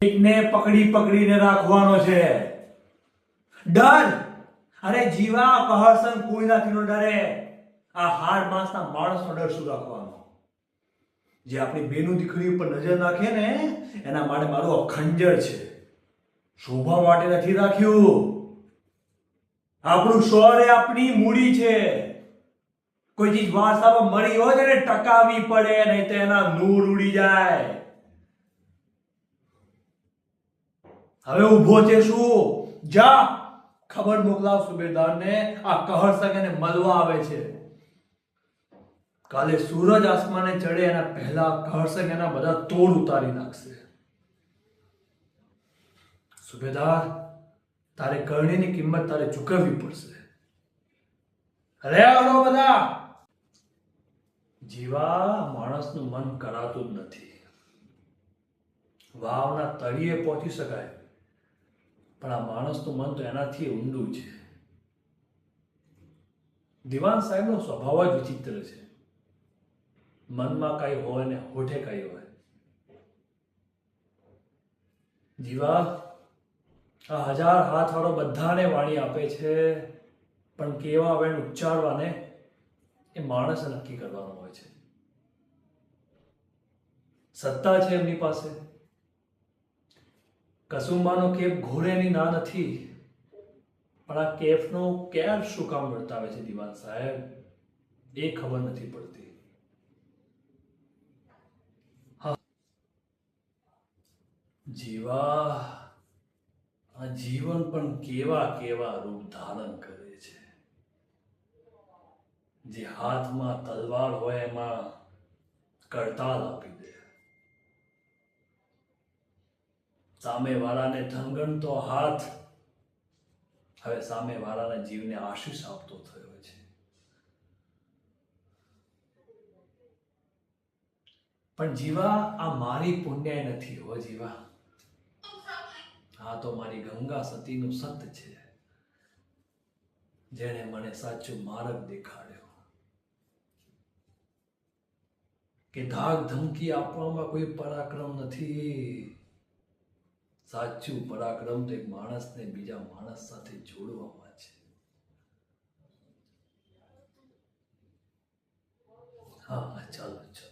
એકને પકડી પકડીને રાખવાનો છે. ડર, અરે જીવા, કહરસન કોઈનાથી ન ડરે. આ હાડ માંસના માણસનો ડર શું રાખવાનો? જે આપણી બેનું દીકરી ઉપર નજર નાખે ને એના માટે મારું આ ખંજર છે. શોભા માટે નથી રાખ્યું. આપણું શૌર્ય આપણી મૂડી છે. કોઈ ચીજ વારસામાં મળી હોય તેને ટકાવવી પડે, નહીં તો એના નૂર ઉડી જાય. હવે ઊભો છે શું? જા, ખબર મોકલાવ સુબેદારને, આ કહરસંગ એને મળવા આવે છે. કાલે સૂરજ આસમાને ચડે એના પહેલા કહરસંગ એના બધા તોડ ઉતારી નાખશે. સુબેદાર, તારે કરણીની કિંમત તારે ચૂકવવી પડશે. અરે આવડો બધા જીવા, માણસનું મન કરાતું જ નથી. વાવના તળિયે પહોંચી શકાય, પણ આ માણસનું મન તો એનાથી ઊંડું છે. દિવાન સાહેબનો સ્વભાવ જ વિચિત્ર છે. મનમાં કઈ હોય ને હોઠે કઈ હોય. જીવા, આ 1000 હાથ વાળો બધાને વાણી આપે છે, પણ કેવા વેણ ઉચ્ચારવાને એ માણસે નક્કી કરવાનો હોય છે. સત્તા છે એમની પાસે. કસુંબાનો કેફ ઘોડેની ના નથી, પણ આ કેફનો કેર શું કામ વર્તાવે છે દિવાન સાહેબ, એ ખબર નથી પડતી. જીવા, આ જીવન પણ કેવા કેવા રૂપ ધારણ કરે છે. જે હાથમાં તલવાર હોય એમાં કરતાલ આપી દે. સામેવાળાને ધનગણતો હાથ હવે સામેવાળાના જીવને આશીષ આપતો થયો છે. પણ જીવા, આ મારી પુણ્ય નથી હો જીવા. આ તો મારી ગંગા સતીનું સત છે, જેણે મને સાચું માર્ગ દેખાડ્યો. કે ધાક ધમકી આપવામાં કોઈ પરાક્રમ નથી. સાચું પરાક્રમ તો એક માણસને બીજા માણસ સાથે જોડવામાં છે. હા, ચાલો ચાલો.